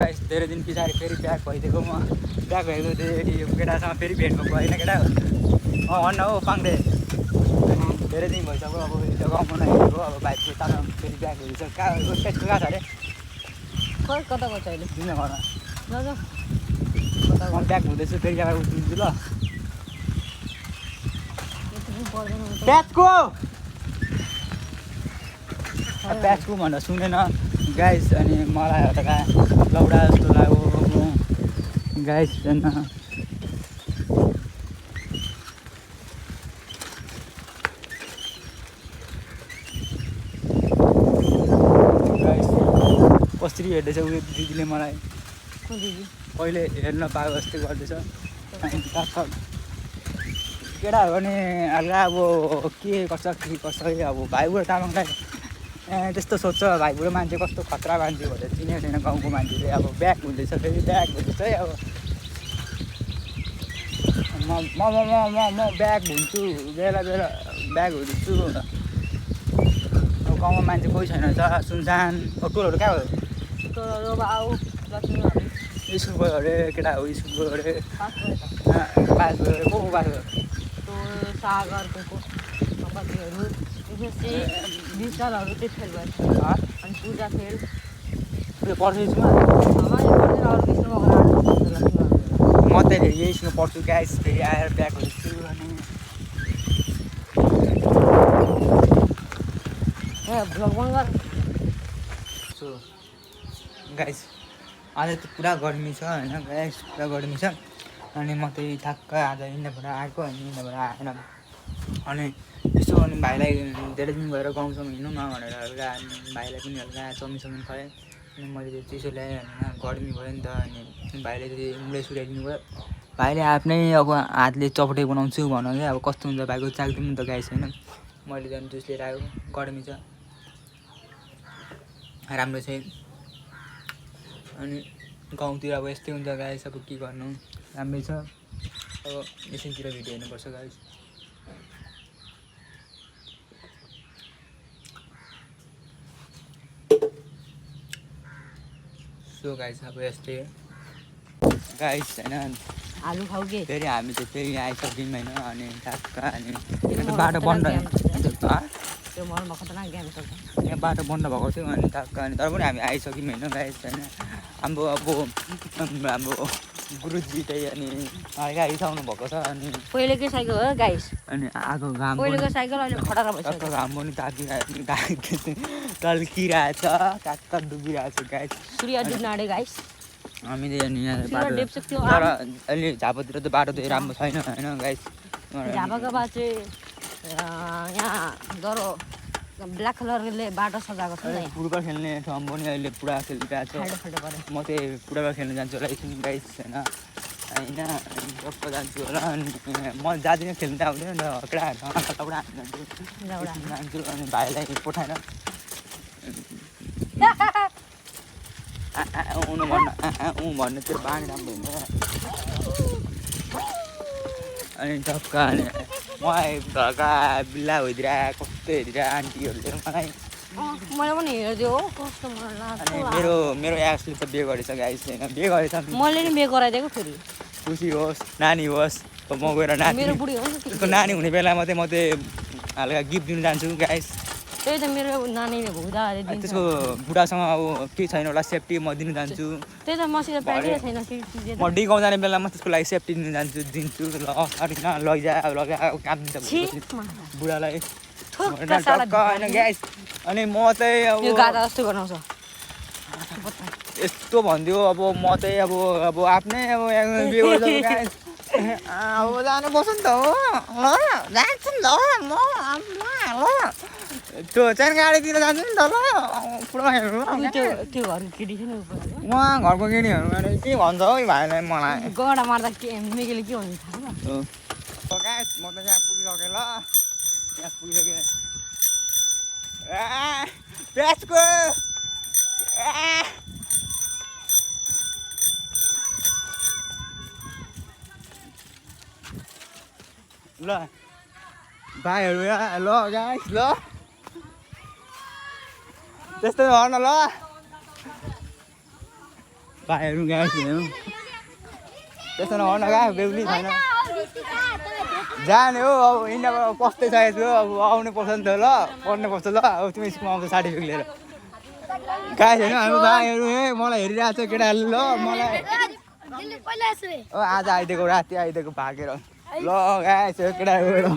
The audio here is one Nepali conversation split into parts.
गाइस धेरै दिन पछाडि फेरि ब्याक भइदिएको म ब्याक भएको यो केटासँग फेरि भेट भएको होइन केटा अन्न हो पाङ्दे धेरै दिन भइसक्यो अब यो गाउँमा नहेरेको अब भाइको तामा फेरि ब्याक भइदिन्छ कहाँ छ अरे खोइ कता गयो अहिले किन घरमा ल म ब्याक हुँदैछु फेरि यहाँ उठिदिन्छु ल प्याचको प्याचको भनेर सुनेन गाइस अनि मलाई एउटा लौडा जस्तो लाग्यो गाइस होइन गाइस कसरी हेर्दैछ उयो दिदीले मलाई पहिले हेर्न पाएको जस्तै गर्दैछ अनि केटाहरू पनि हल्का अब के गर्छ के गर्छ है अब भाइबुढो तामाङलाई त्यस्तो सोध्छ भाइबुढो मान्छे कस्तो खतरा मान्छे भनेर चिनेको छैन गाउँको मान्छेले अब ब्याक हुँदैछ फेरि ब्याक हुँदैछ है अब म ब्याक हुन्छु बेला बेला ब्याक हुँदैछु अब गाउँमा मान्छे कोही छैन छ सुनसान टोलहरू कहाँ भयो स्कुल गयो अरे केटा हो स्कुल गयो अरे पास भयो अरे को पास भयो सागरको कपातीहरू त्यसपछि विशालहरू चाहिँ फेल भयो अनि पूजा फेल उयो पढ्छु स्कुलमा म त यही स्कुलमा पढ्छु गाइस फेरि आएर ब्याक हुन्छु अनि गाइस आज त पुरा गर्मी छ होइन गाइस पुरा गर्मी छ अनि म चाहिँ ठ्याक्क आज यिनीबाट आएको अनि यिनीबाट आएन अनि यसो अनि भाइलाई धेरै दिन भएर गाउँसम्म हिँड्नु न भनेर हल्का भाइलाई पनि हल्का चाउमिन खुवाएँ अनि मैले चाहिँ चिसो ल्याएँ होइन गर्मी भयो नि त अनि भाइले चाहिँ मुलै सुराइदिनु भयो भाइले आफ्नै अब हातले चपटे बनाउँछु भन्नु चाहिँ अब कस्तो हुन्छ भाइको चाख्दिनु नि त गाइस होइन मैले झन् जुस लिएर आएको गर्मी छ राम्रो चाहिँ अनि गाउँतिर अब यस्तै हुन्छ गाइस अब के गर्नु राम्रै छ अब यसैतिर भिडियो हेर्नुपर्छ गाइस सो गाइस अब यस्तै गाइस होइन आलु खाऊ के फेरि हामी चाहिँ फेरि आइसक्यौँ होइन अनि ठ्याक्क अनि बाटो बन्द त्यो मलमा खतरनाक गेम छ यहाँ बाटो बन्द भएको थियो अनि ठ्याक्क अनि तर पनि हामी आइसक्यौँ होइन गाइस होइन हाम्रो गुरुजी चाहिँ अनि हल्का रिसाउनु भएको छ अनि पहिलेकै साइकल हो गाइस अनि आगो घाम पहिलेको साइकल अहिले खतरा भइसक्यो घाम पनि तल्किरहेछ काक्क डुबिरहेछ गाइस सूर्य डुब्न आँट्यो गाइस हामीले अनि यहाँ बाटो डेप्छ तर अहिले झापातिर त बाटो चाहिँ राम्रो छैन होइन गाइस झापाको बाद चाहिँ यहाँ डरो ब्ल्याक कलरले बाटो सजाएको छ नि फुटबल खेल्ने ठाउँ पनि अहिले पुरा खेलिरहेको छ म चाहिँ फुटबल खेल्न जान्छु होला एकछिन गाइस होइन होइन गप्प जान्छु होला अनि म जाँदिनँ खेल्नु त आउँदैन नि त केटाहरूसँग कताबाट जान्छु अनि भाइलाई पठाएर भन्नु त्यो बानी राम्रो हुन्छ अनि टक्क अनि मलाई घरका बिल्ला भइदिएर कस्तो हेरिदिएर आन्टीहरूले मलाई पनि हेरिदियो हो कस्तो मलाई लाग्छ अनि मेरो एक्सले त बिहे गरेछ गाइस होइन बिहे गरेछ मैले नि बिहे गराइदिएको फेरि खुसी होस् नानी होस् म गएर मेरो बुढी हो उसको नानी हुने बेलामा चाहिँ म चाहिँ हल्का गिफ्ट दिनु जान्छु गाइस त्यही त मेरो नानीले हुँदा त्यसको बुढासँग अब केही छैन होला सेफ्टी म दिनु जान्छु त्यही त मसित प्याकेज छैन म गाउँ जाने बेलामा त्यसको लागि सेफ्टी दिनु जान्छु दिन्छु ल अलिक न लैजा काम दिन्छ बुढालाई होइन ग्यास अनि म चाहिँ अब जस्तो बनाउँछ यस्तो भनिदियो अब म चाहिँ अब आफ्नै अब अब जानु पर्छ नि त हो ल जान्छु नि त म त्यो चाहिँ गाडीतिर जान्छु नि त ल पुरा त्यो घरको केटी छ नि उहाँ घरको केटीहरू के भन्छ हौ भाइलाई मलाई गडा मार्दा के मेकेले के भन्छ थाहा ग्यास म त यहाँ पुगिसकेँ ल यहाँ पुगिसकेँ प्याजको ल भाइहरू यहाँ ल गाइस ल त्यस्तै भन ल भाइहरू गाइस हेर्नु त्यसो नभन क्या बेहुली छैन जाने हो अब यिनीबाट पस्दै सकेको छु अब आउनु पर्छ नि त ल पढ्नु पर्छ ल अब तिमी स्कुलमा आउँछ सार्टिफिकेट लिएर गाइस हेर्नु हाम्रो भाइहरू मलाई हेरिरहेको छ केटाहरूले ल मलाई आज आइदिएको राति आइदिएको भागेर ल गाइस केटाहरू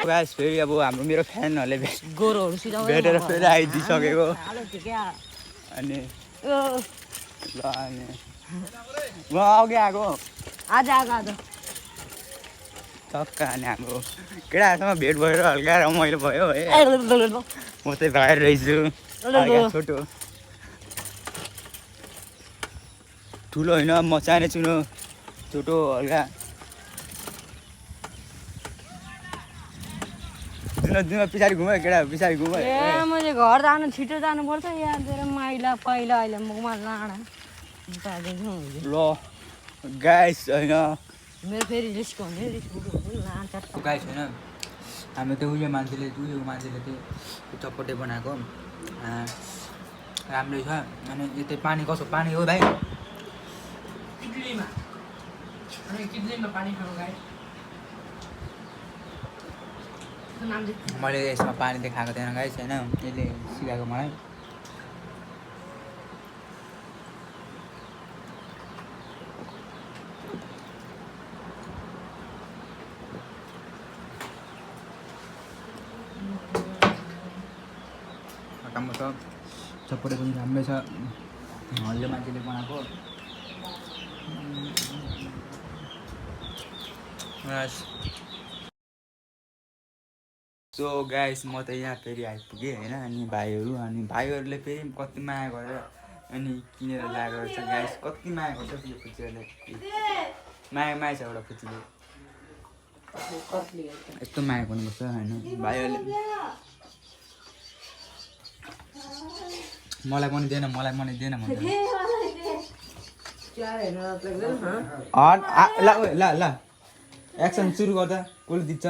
गाइस फेरि अब हाम्रो मेरो फ्यानहरूले गोरोहरू भेटेर फेरि आइदिइसकेको अनि ल अनि म अघि आएको आज टक्क अनि हाम्रो केटाहरूसँग भेट भएर हल्का रमाइलो भयो है म चाहिँ बाहिर रहेछु छोटो ठुलो होइन म सानो छु छोटो हल्का जुन पछाडि घुम्यो केटा पछाडि घुम्यो मैले घर जानु छिटो जानुपर्छ यहाँ माइला पहिला अहिले मुखमा लाँडा ल गाइस होइन मेरो फेरि रिस्क हुने गाइस होइन हाम्रो त्यो उयो मान्छेले चाहिँ चटपटे बनाएको राम्रै छ अनि यतै पानी कसो पानी हो भाइ किडनीमा पानी खानु गाइस मैले यसमा पानी चाहिँ खाएको थिएन गाइस होइन यसले सिकाएको मलाई टमाटर चटपटे पनि राम्रै छ यो मान्छेले बनाएको सो गाइस म त यहाँ फेरि आइपुगेँ होइन अनि भाइहरूले फेरि कति माया गरेर अनि किनेर ल्याएको रहेछ गाइस कति माया गर्छ यो फुच्चीहरूले माया छ एउटा फुच्चीले यस्तो माया गर्नुपर्छ होइन भाइहरूले मलाई पनि दिएन भन्छ ल एक्सन सुरु गर्दा कसले जित्छ